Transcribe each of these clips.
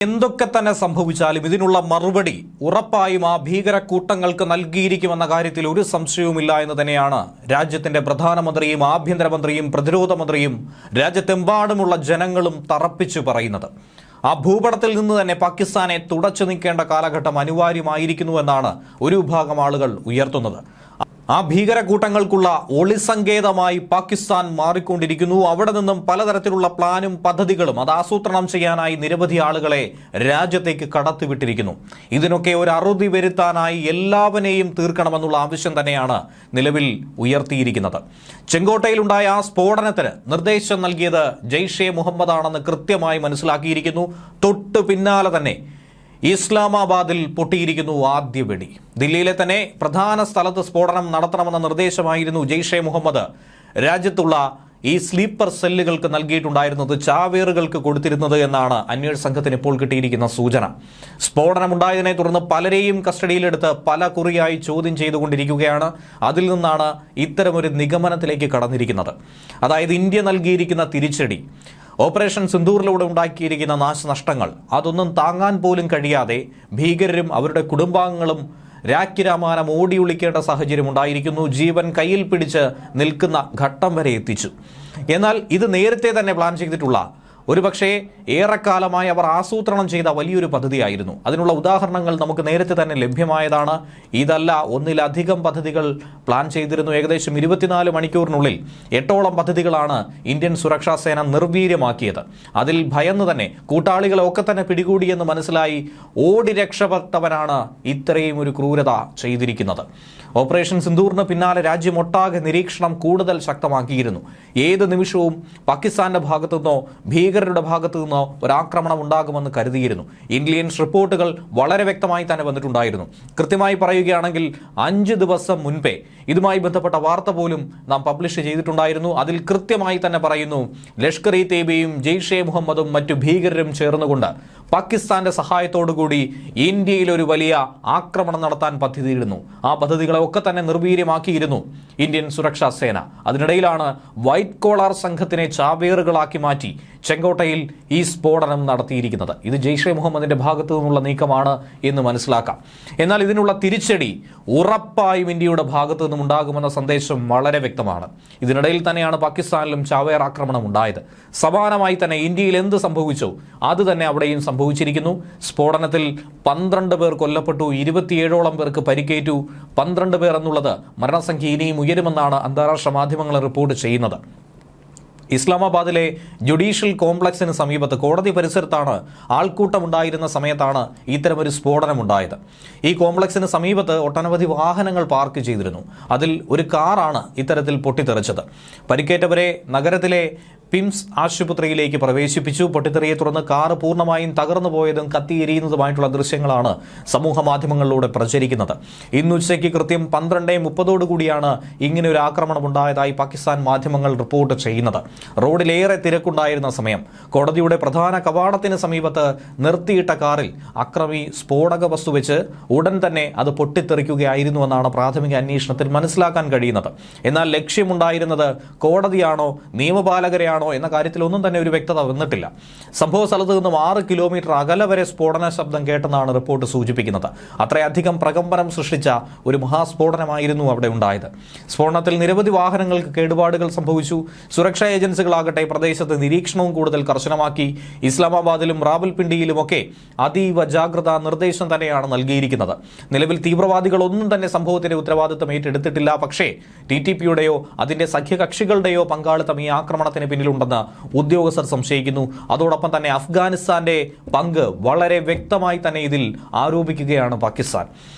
എന്തൊക്കെ തന്നെ സംഭവിച്ചാലും ഇതിനുള്ള മറുപടി ഉറപ്പായും ആ ഭീകരക്കൂട്ടങ്ങൾക്ക് നൽകിയിരിക്കുമെന്ന കാര്യത്തിൽ ഒരു സംശയവുമില്ല എന്ന് തന്നെയാണ് രാജ്യത്തിന്റെ പ്രധാനമന്ത്രിയും ആഭ്യന്തരമന്ത്രിയും പ്രതിരോധ മന്ത്രിയും രാജ്യത്തെമ്പാടുമുള്ള ജനങ്ങളും തറപ്പിച്ചു പറയുന്നത്. ആ ഭൂപടത്തിൽ നിന്ന് തന്നെ പാകിസ്ഥാനെ തുടച്ചു നീക്കേണ്ട കാലഘട്ടം അനിവാര്യമായിരിക്കുന്നുവെന്നാണ് ഒരു വിഭാഗം ആളുകൾ ഉയർത്തുന്നത്. ആ ഭീകരക്കൂട്ടങ്ങൾക്കുള്ള ഒളിസങ്കേതമായി പാകിസ്ഥാൻ മാറിക്കൊണ്ടിരിക്കുന്നു. അവിടെ നിന്നും പലതരത്തിലുള്ള പ്ലാനും പദ്ധതികളും അത് ആസൂത്രണം ചെയ്യാനായി നിരവധി ആളുകളെ രാജ്യത്തേക്ക് കടത്തിവിട്ടിരിക്കുന്നു. ഇതിനൊക്കെ ഒരു അറുതി വരുത്താനായി എല്ലാവരെയും തീർക്കണമെന്നുള്ള ആവശ്യം തന്നെയാണ് നിലവിൽ ഉയർത്തിയിരിക്കുന്നത്. ചെങ്കോട്ടയിലുണ്ടായ ആ സ്ഫോടനത്തിന് നിർദ്ദേശം നൽകിയത് ജെയ്ഷെ മുഹമ്മദ് ആണെന്ന് കൃത്യമായി മനസ്സിലാക്കിയിരിക്കുന്നു. തൊട്ടു പിന്നാലെ തന്നെ ഇസ്ലാമാബാദിൽ പൊട്ടിയിരിക്കുന്നു ആദ്യ വെടി. ദില്ലിയിലെ തന്നെ പ്രധാന സ്ഥലത്ത് സ്ഫോടനം നടത്തണമെന്ന നിർദ്ദേശമായിരുന്നു ജെയ്ഷെ മുഹമ്മദ് രാജ്യത്തുള്ള ഈ സ്ലീപ്പർ സെല്ലുകൾക്ക് നൽകിയിട്ടുണ്ടായിരുന്നത്, ചാവേറുകൾക്ക് കൊടുത്തിരുന്നത് എന്നാണ് അന്വേഷണ സംഘത്തിന് ഇപ്പോൾ കിട്ടിയിരിക്കുന്ന സൂചന. സ്ഫോടനമുണ്ടായതിനെ തുടർന്ന് പലരെയും കസ്റ്റഡിയിലെടുത്ത് പല കുറിയായി ചോദ്യം ചെയ്തുകൊണ്ടിരിക്കുകയാണ്. അതിൽ നിന്നാണ് ഇത്തരമൊരു നിഗമനത്തിലേക്ക് കടന്നിരിക്കുന്നത്. അതായത് ഇന്ത്യ നൽകിയിരിക്കുന്ന തിരിച്ചടി, ഓപ്പറേഷൻ സിന്ദൂറിലൂടെ ഉണ്ടാക്കിയിരിക്കുന്ന നാശനഷ്ടങ്ങൾ, അതൊന്നും താങ്ങാൻ പോലും കഴിയാതെ ഭീകരരും അവരുടെ കുടുംബാംഗങ്ങളും രാക്കിരാമാനം ഓടിയൊളിക്കേണ്ട സാഹചര്യം ഉണ്ടായിരിക്കുന്നു. ജീവൻ കയ്യിൽ പിടിച്ച് നിൽക്കുന്ന ഘട്ടം വരെ എത്തിച്ചു. എന്നാൽ ഇത് നേരത്തെ തന്നെ പ്ലാൻ ചെയ്തിട്ടുള്ള, ഒരുപക്ഷേ ഏറെക്കാലമായി അവർ ആസൂത്രണം ചെയ്ത വലിയൊരു പദ്ധതിയായിരുന്നു. അതിനുള്ള ഉദാഹരണങ്ങൾ നമുക്ക് നേരത്തെ തന്നെ ലഭ്യമായതാണ്. ഇതല്ല, ഒന്നിലധികം പദ്ധതികൾ പ്ലാൻ ചെയ്തിരുന്നു. ഏകദേശം 24 മണിക്കൂറിനുള്ളിൽ 8ഓളം പദ്ധതികളാണ് ഇന്ത്യൻ സുരക്ഷാ സേന നിർവീര്യമാക്കിയത്. അതിൽ ഭയന്ന് തന്നെ കൂട്ടാളികളെ ഒക്കെ തന്നെ പിടികൂടിയെന്ന് മനസ്സിലായി ഓടി രക്ഷപ്പെട്ടവനാണ് ഇത്രയും ഒരു ക്രൂരത ചെയ്തിരിക്കുന്നത്. ഓപ്പറേഷൻ സിന്ദൂറിന് പിന്നാലെ രാജ്യമൊട്ടാകെ നിരീക്ഷണം കൂടുതൽ ശക്തമാക്കിയിരുന്നു. ഏത് നിമിഷവും പാകിസ്ഥാന്റെ ഭാഗത്തു നിന്നോ ഭീകരരുടെ ഭാഗത്തു നിന്നോ ഒരാക്രമണം ഉണ്ടാകുമെന്ന് കരുതിയിരുന്നു. ഇന്റലിജൻസ് റിപ്പോർട്ടുകൾ വളരെ വ്യക്തമായി തന്നെ വന്നിട്ടുണ്ടായിരുന്നു. കൃത്യമായി പറയുകയാണെങ്കിൽ 5 ദിവസം മുൻപേ ഇതുമായി ബന്ധപ്പെട്ട വാർത്ത പോലും നാം പബ്ലിഷ് ചെയ്തിട്ടുണ്ടായിരുന്നു. അതിൽ കൃത്യമായി തന്നെ പറയുന്നു, ലഷ്കർ ഇ തൈബയും ജെയ്ഷെ മുഹമ്മദും മറ്റു ഭീകരരും ചേർന്നുകൊണ്ട് പാകിസ്ഥാന്റെ സഹായത്തോടുകൂടി ഇന്ത്യയിൽ ഒരു വലിയ ആക്രമണം നടത്താൻ പദ്ധതിയിരുന്നു. ആ പദ്ധതികളെ ഒക്കെ തന്നെ നിർവീര്യമാക്കിയിരുന്നു ഇന്ത്യൻ സുരക്ഷാ സേന. അതിനിടയിലാണ് വൈറ്റ് കോളർ സംഘത്തിനെ ചാവേറുകളാക്കി മാറ്റി ചെങ്കോട്ടയിൽ ഈ സ്ഫോടനം നടത്തിയിരിക്കുന്നത്. ഇത് ജെയ്ഷെ മുഹമ്മദിന്റെ ഭാഗത്തു നിന്നുള്ള നീക്കമാണ് എന്ന് മനസ്സിലാക്കാം. എന്നാൽ ഇതിനുള്ള തിരിച്ചടി ഉറപ്പായും ഇന്ത്യയുടെ ഭാഗത്തു നിന്നും ഉണ്ടാകുമെന്ന സന്ദേശം വളരെ വ്യക്തമാണ്. ഇതിനിടയിൽ തന്നെയാണ് പാകിസ്ഥാനിലും ചാവേർ ആക്രമണം ഉണ്ടായത്. സമാനമായി തന്നെ ഇന്ത്യയിൽ എന്ത് സംഭവിച്ചോ അത് തന്നെ അവിടെയും സംഭവിച്ചിരിക്കുന്നു. സ്ഫോടനത്തിൽ 12 പേർ കൊല്ലപ്പെട്ടു, 27ഓളം പേർക്ക് പരിക്കേറ്റു. 12 പേർ എന്നുള്ളത് മരണസംഖ്യ ഇനിയും ഉയരുമെന്നാണ് അന്താരാഷ്ട്ര മാധ്യമങ്ങൾ റിപ്പോർട്ട് ചെയ്യുന്നത്. ഇസ്ലാമാബാദിലെ ജുഡീഷ്യൽ കോംപ്ലക്സിന് സമീപത്ത് കോടതി പരിസരത്താണ് ആൾക്കൂട്ടമുണ്ടായിരുന്ന സമയത്താണ് ഇത്തരമൊരു സ്ഫോടനമുണ്ടായത്. ഈ കോംപ്ലക്സിന് സമീപത്ത് ഒട്ടനവധി വാഹനങ്ങൾ പാർക്ക് ചെയ്തിരുന്നു. അതിൽ ഒരു കാറാണ് ഇത്തരത്തിൽ പൊട്ടിത്തെറിച്ചത്. പരിക്കേറ്റവരെ നഗരത്തിലെ പിംസ് ആശുപത്രിയിലേക്ക് പ്രവേശിപ്പിച്ചു. പൊട്ടിത്തെറിയെ തുടർന്ന് കാറ് പൂർണ്ണമായും തകർന്നു പോയതും കത്തിയെരിയുന്നതുമായിട്ടുള്ള ദൃശ്യങ്ങളാണ് സമൂഹ മാധ്യമങ്ങളിലൂടെ പ്രചരിക്കുന്നത്. ഇന്ന് ഉച്ചയ്ക്ക് കൃത്യം 12:30 ഇങ്ങനെ ഒരു ആക്രമണം ഉണ്ടായതായി പാകിസ്ഥാൻ മാധ്യമങ്ങൾ റിപ്പോർട്ട് ചെയ്യുന്നത്. റോഡിലേറെ തിരക്കുണ്ടായിരുന്ന സമയം കോടതിയുടെ പ്രധാന കവാടത്തിന് സമീപത്ത് നിർത്തിയിട്ട കാറിൽ അക്രമി സ്ഫോടക വസ്തു വെച്ച് ഉടൻ തന്നെ അത് പൊട്ടിത്തെറിക്കുകയായിരുന്നുവെന്നാണ് പ്രാഥമിക അന്വേഷണത്തിൽ മനസ്സിലാക്കാൻ കഴിയുന്നത്. എന്നാൽ ലക്ഷ്യമുണ്ടായിരുന്നത് കോടതിയാണോ നിയമപാലകരെയാണോ എന്ന കാര്യത്തിൽ ഒന്നും തന്നെ ഒരു വ്യക്തത വന്നിട്ടില്ല. സംഭവ സ്ഥലത്ത് നിന്നും 6 കിലോമീറ്റർ അകലെ വരെ സ്ഫോടന ശബ്ദം കേട്ടെന്നാണ് റിപ്പോർട്ട് സൂചിപ്പിക്കുന്നത്. അത്രയധികം പ്രകമ്പനം സൃഷ്ടിച്ച ഒരു മഹാസ്ഫോടനമായിരുന്നു അവിടെ ഉണ്ടായത്. സ്ഫോടനത്തിൽ നിരവധി വാഹനങ്ങൾക്ക് കേടുപാടുകൾ സംഭവിച്ചു. സുരക്ഷാ ഏജൻസികളാകട്ടെ പ്രദേശത്ത് നിരീക്ഷണവും കൂടുതൽ കർശനമാക്കി. ഇസ്ലാമാബാദിലും റാവൽപിണ്ടിയിലുമൊക്കെ അതീവ ജാഗ്രതാ നിർദ്ദേശം തന്നെയാണ് നൽകിയിരിക്കുന്നത്. നിലവിൽ തീവ്രവാദികളൊന്നും തന്നെ സംഭവത്തിന്റെ ഉത്തരവാദിത്തം ഏറ്റെടുത്തിട്ടില്ല. പക്ഷേ TTPയുടെയോ അതിന്റെ സഖ്യകക്ഷികളുടെയോ പങ്കാളിത്തം ഈ ആക്രമണത്തിന് പിന്നിലുണ്ടെന്ന് ഉദ്യോഗസ്ഥർ സംശയിക്കുന്നു. അതോടൊപ്പം തന്നെ അഫ്ഗാനിസ്ഥാന്റെ പങ്ക് വളരെ വ്യക്തമായി തന്നെ ഇതിൽ ആരോപിക്കുകയാണ് പാകിസ്ഥാൻ.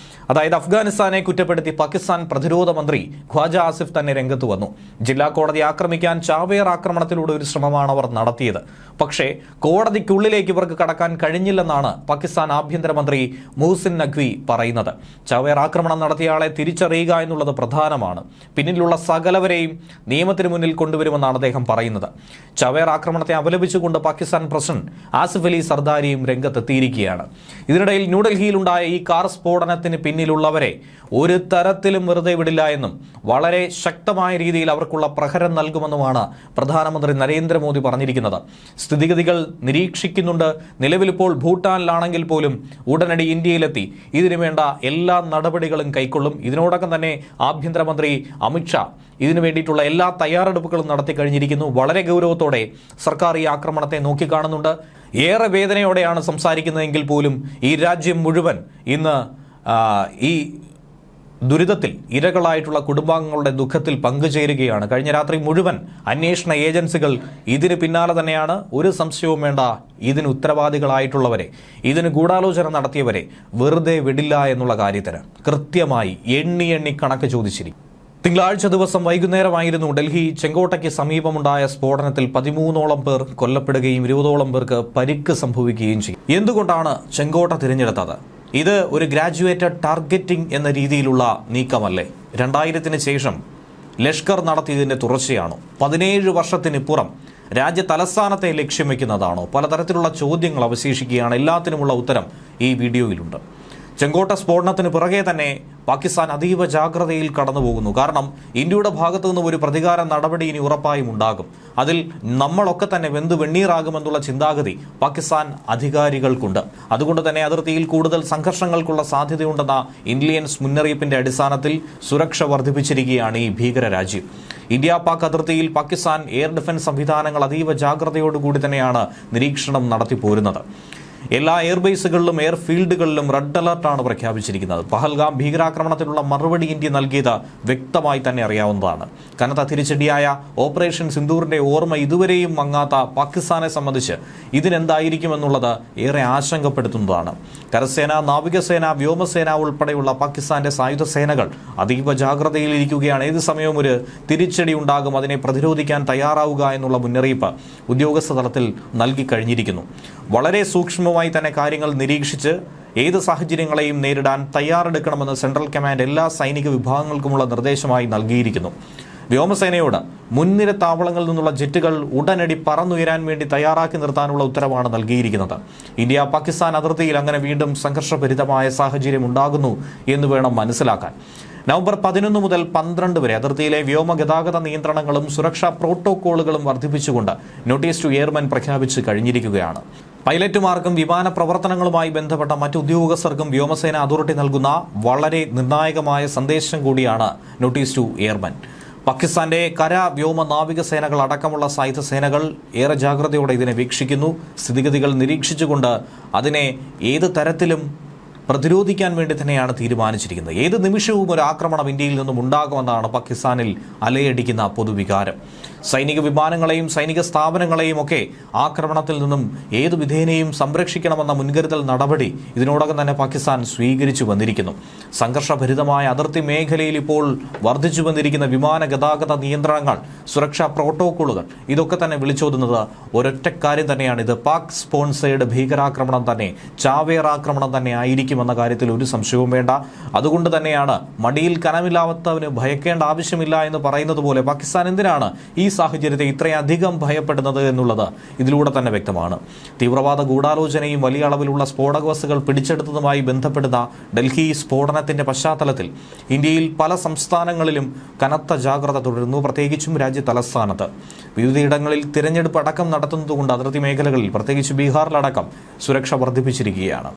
അതായത് അഫ്ഗാനിസ്ഥാനെ കുറ്റപ്പെടുത്തി പാകിസ്ഥാൻ പ്രതിരോധ മന്ത്രി ഖ്വാജ ആസിഫ് തന്നെ രംഗത്ത് വന്നു. ജില്ലാ കോടതി ആക്രമിക്കാൻ ചാവേർ ആക്രമണത്തിലൂടെ ഒരു ശ്രമമാണ് അവർ നടത്തിയത്. പക്ഷേ കോടതിക്കുള്ളിലേക്ക് ഇവർക്ക് കടക്കാൻ കഴിഞ്ഞില്ലെന്നാണ് പാകിസ്ഥാൻ ആഭ്യന്തരമന്ത്രി മുഹ്സിൻ നഖ്വി പറയുന്നത്. ചാവേർ ആക്രമണം നടത്തിയയാളെ തിരിച്ചറിയുക എന്നുള്ളത് പ്രധാനമാണ്. പിന്നിലുള്ള സകലവരെയും നിയമത്തിന് മുന്നിൽ കൊണ്ടുവരുമെന്നാണ് അദ്ദേഹം പറയുന്നത്. ചാവേർ ആക്രമണത്തെ അപലപിച്ചുകൊണ്ട് പാകിസ്ഥാൻ പ്രസിഡന്റ് ആസിഫ് അലി സർദാരിയും രംഗത്തെത്തിയിരിക്കുകയാണ്. ഇതിനിടയിൽ ന്യൂഡൽഹിയിലുണ്ടായ ഈ കാർ സ്ഫോടനത്തിന് പിന്നിലുള്ളവരെ ഒരു തരത്തിലും വെറുതെ വിടില്ല എന്നും വളരെ ശക്തമായ രീതിയിൽ അവർക്കുള്ള പ്രഹരം നൽകുമെന്നുമാണ് പ്രധാനമന്ത്രി നരേന്ദ്രമോദി പറഞ്ഞിരിക്കുന്നത്. സ്ഥിതിഗതികൾ നിരീക്ഷിക്കുന്നുണ്ട്. നിലവിലിപ്പോൾ ഭൂട്ടാനിലാണെങ്കിൽ പോലും ഉടനടി ഇന്ത്യയിലെത്തി ഇതിനു വേണ്ട എല്ലാ നടപടികളും കൈക്കൊള്ളും. ഇതിനോടകം തന്നെ ആഭ്യന്തരമന്ത്രി അമിത്ഷാ ഇതിനു വേണ്ടിയിട്ടുള്ള എല്ലാ തയ്യാറെടുപ്പുകളും നടത്തി കഴിഞ്ഞിരിക്കുന്നു. വളരെ ഗൗരവത്തോടെ സർക്കാർ ഈ ആക്രമണത്തെ നോക്കിക്കാണുന്നുണ്ട്. ഏറെ വേദനയോടെയാണ് സംസാരിക്കുന്നതെങ്കിൽ പോലും ഈ രാജ്യം മുഴുവൻ ഇന്ന് ഈ ദുരിതത്തിൽ ഇരകളായിട്ടുള്ള കുടുംബാംഗങ്ങളുടെ ദുഃഖത്തിൽ പങ്കുചേരുകയാണ്. കഴിഞ്ഞ രാത്രി മുഴുവൻ അന്വേഷണ ഏജൻസികൾ ഇതിന് പിന്നാലെ തന്നെയാണ്. ഒരു സംശയവും വേണ്ട, ഇതിന് ഉത്തരവാദികളായിട്ടുള്ളവരെ, ഇതിന് ഗൂഢാലോചന നടത്തിയവരെ വെറുതെ വിടില്ല എന്നുള്ള കാര്യത്തിന് കൃത്യമായി എണ്ണി കണക്ക് ചോദിച്ചിരിക്കും. തിങ്കളാഴ്ച ദിവസം വൈകുന്നേരമായിരുന്നു ഡൽഹി ചെങ്കോട്ടയ്ക്ക് സമീപമുണ്ടായ സ്ഫോടനത്തിൽ 13ഓളം പേർ കൊല്ലപ്പെടുകയും 20ഓളം പേർക്ക് പരിക്ക് സംഭവിക്കുകയും ചെയ്തു. എന്തുകൊണ്ടാണ് ചെങ്കോട്ട തിരഞ്ഞെടുത്തത്? ഇത് ഒരു ഗ്രാജുവേറ്റഡ് ടാർഗറ്റിംഗ് എന്ന രീതിയിലുള്ള നീക്കമല്ലേ? 2000-ന് ശേഷം ലഷ്കർ നടത്തിയതിന്റെ തുടർച്ചയാണോ? 17 വർഷത്തിനിപ്പുറം രാജ്യ തലസ്ഥാനത്തെ ലക്ഷ്യം വയ്ക്കുന്നതാണോ? പലതരത്തിലുള്ള ചോദ്യങ്ങൾ അവശേഷിക്കുകയാണ്. എല്ലാത്തിനുമുള്ള ഉത്തരം ഈ വീഡിയോയിലുണ്ട്. ചെങ്കോട്ട സ്ഫോടനത്തിന് പിറകെ തന്നെ പാകിസ്ഥാൻ അതീവ ജാഗ്രതയിൽ കടന്നുപോകുന്നു. കാരണം ഇന്ത്യയുടെ ഭാഗത്തു നിന്നും ഒരു പ്രതികാര നടപടി ഇനി ഉറപ്പായും ഉണ്ടാകും. അതിൽ നമ്മളൊക്കെ തന്നെ വെന്ത് വെണ്ണീറാകുമെന്നുള്ള ചിന്താഗതി പാകിസ്ഥാൻ അധികാരികൾക്കുണ്ട്. അതുകൊണ്ട് തന്നെ അതിർത്തിയിൽ കൂടുതൽ സംഘർഷങ്ങൾക്കുള്ള സാധ്യതയുണ്ടെന്ന ഇന്റലിജൻസ് മുന്നറിയിപ്പിന്റെ അടിസ്ഥാനത്തിൽ സുരക്ഷ വർദ്ധിപ്പിച്ചിരിക്കുകയാണ് ഈ ഭീകര രാജ്യം. ഇന്ത്യ പാക് അതിർത്തിയിൽ പാകിസ്ഥാൻ എയർ ഡിഫൻസ് സംവിധാനങ്ങൾ അതീവ ജാഗ്രതയോടുകൂടി തന്നെയാണ് നിരീക്ഷണം നടത്തിപ്പോരുന്നത്. എല്ലാ എയർബേസുകളിലും എയർഫീൽഡുകളിലും റെഡ് അലർട്ടാണ് പ്രഖ്യാപിച്ചിരിക്കുന്നത്. പഹൽഗാം ഭീകരാക്രമണത്തിനുള്ള മറുപടി ഇന്ത്യ നൽകിയത് വ്യക്തമായി തന്നെ അറിയാവുന്നതാണ്. കനത്ത തിരിച്ചടിയായ ഓപ്പറേഷൻ സിന്ദൂറിന്റെ ഓർമ്മ ഇതുവരെയും മങ്ങാത്ത പാകിസ്ഥാനെ സംബന്ധിച്ച് ഇതിനെന്തായിരിക്കുമെന്നുള്ളത് ഏറെ ആശങ്കപ്പെടുത്തുന്നതാണ്. കരസേന, നാവികസേന, വ്യോമസേന ഉൾപ്പെടെയുള്ള പാകിസ്ഥാന്റെ സായുധ സേനകൾ അതീവ ജാഗ്രതയിലിരിക്കുകയാണ്. ഏത് സമയവും ഒരു തിരിച്ചടി ഉണ്ടാകും, അതിനെ പ്രതിരോധിക്കാൻ തയ്യാറാവുക എന്നുള്ള മുന്നറിയിപ്പ് ഉദ്യോഗസ്ഥ തലത്തിൽ നൽകി കഴിഞ്ഞിരിക്കുന്നു. വളരെ സൂക്ഷ്മമായി തന്നെ കാര്യങ്ങൾ നിരീക്ഷിച്ച് ഏത് സാഹചര്യങ്ങളെയും നേരിടാൻ തയ്യാറെടുക്കണമെന്ന് സെൻട്രൽ കമാൻഡ് എല്ലാ സൈനിക വിഭാഗങ്ങൾക്കുമുള്ള നിർദ്ദേശമായി നൽകിയിരിക്കുന്നു. വ്യോമസേനയോട് മുൻനിര താവളങ്ങളിൽ നിന്നുള്ള ജെറ്റുകൾ ഉടനടി പറന്നുയരാൻ വേണ്ടി തയ്യാറാക്കി നിർത്താനുള്ള ഉത്തരവാണ് നൽകിയിരിക്കുന്നത്. ഇന്ത്യ പാകിസ്ഥാൻ അതിർത്തിയിൽ അങ്ങനെ വീണ്ടും സംഘർഷഭരിതമായ സാഹചര്യം ഉണ്ടാകുന്നു എന്ന് വേണം മനസ്സിലാക്കാൻ. നവംബർ 11 മുതൽ 12 വരെ അതിർത്തിയിലെ വ്യോമ ഗതാഗത നിയന്ത്രണങ്ങളും സുരക്ഷാ പ്രോട്ടോകോളുകളും വർദ്ധിപ്പിച്ചുകൊണ്ട് നോട്ടീസ് ടു എയർമെൻ പ്രഖ്യാപിച്ച് കഴിഞ്ഞിരിക്കുകയാണ്. പൈലറ്റുമാർക്കും വിമാന പ്രവർത്തനങ്ങളുമായി ബന്ധപ്പെട്ട മറ്റു ഉദ്യോഗസ്ഥർക്കും വ്യോമസേന അതോറിറ്റി നൽകുന്ന വളരെ നിർണായകമായ സന്ദേശം കൂടിയാണ് നോട്ടീസ് ടു എയർമെൻ. പാകിസ്ഥാന്റെ കര, വ്യോമ, നാവികസേനകൾ അടക്കമുള്ള സായുധ സേനകൾ ഏറെ ജാഗ്രതയോടെ ഇതിനെ വീക്ഷിക്കുന്നു. സ്ഥിതിഗതികൾ നിരീക്ഷിച്ചുകൊണ്ട് അതിനെ ഏത് തരത്തിലും പ്രതിരോധിക്കാൻ വേണ്ടി തന്നെയാണ് തീരുമാനിച്ചിരിക്കുന്നത്. ഏത് നിമിഷവും ഒരു ആക്രമണം ഇന്ത്യയിൽ നിന്നും ഉണ്ടാകുമെന്നാണ് പാകിസ്ഥാനിൽ അലയടിക്കുന്ന പൊതുവികാരം. സൈനിക വിമാനങ്ങളെയും സൈനിക സ്ഥാപനങ്ങളെയും ഒക്കെ ആക്രമണത്തിൽ നിന്നും ഏതു വിധേനയും സംരക്ഷിക്കണമെന്ന മുൻകരുതൽ നടപടി ഇതിനോടകം തന്നെ പാകിസ്ഥാൻ സ്വീകരിച്ചു വന്നിരിക്കുന്നു. സംഘർഷഭരിതമായ അതിർത്തി മേഖലയിൽ ഇപ്പോൾ വർദ്ധിച്ചു വന്നിരിക്കുന്ന വിമാന ഗതാഗത നിയന്ത്രണങ്ങൾ, സുരക്ഷാ പ്രോട്ടോകോളുകൾ, ഇതൊക്കെ തന്നെ വിളിച്ചോതുന്നത് ഒരൊറ്റ കാര്യം തന്നെയാണ്. ഇത് പാക് സ്പോൺസേഡ് ഭീകരാക്രമണം തന്നെ, ചാവേർ ആക്രമണം തന്നെ ആയിരിക്കുമെന്ന കാര്യത്തിൽ ഒരു സംശയവും വേണ്ട. അതുകൊണ്ട് തന്നെയാണ് മടിയിൽ കനമില്ലാത്തവന് ഭയക്കേണ്ട ആവശ്യമില്ല എന്ന് പറയുന്നത് പോലെ പാകിസ്ഥാൻ എന്തിനാണ് ഈ സാഹചര്യത്തെ ഇത്രയധികം ഭയപ്പെടുന്നത് എന്നുള്ളത് ഇതിലൂടെ തന്നെ വ്യക്തമാണ്. തീവ്രവാദ ഗൂഢാലോചനയും വലിയ അളവിലുള്ള സ്ഫോടക വസ്തുക്കൾ പിടിച്ചെടുത്തതുമായി ബന്ധപ്പെടുന്ന ഡൽഹി സ്ഫോടനത്തിന്റെ പശ്ചാത്തലത്തിൽ ഇന്ത്യയിൽ പല സംസ്ഥാനങ്ങളിലും കനത്ത ജാഗ്രത തുടരുന്നു. പ്രത്യേകിച്ചും രാജ്യ തലസ്ഥാനത്ത് വിവിധയിടങ്ങളിൽ തിരഞ്ഞെടുപ്പ് അടക്കം നടത്തുന്നതുകൊണ്ട് അതിർത്തി മേഖലകളിൽ, പ്രത്യേകിച്ച് ബീഹാറിലടക്കം സുരക്ഷ വർദ്ധിപ്പിച്ചിരിക്കുകയാണ്.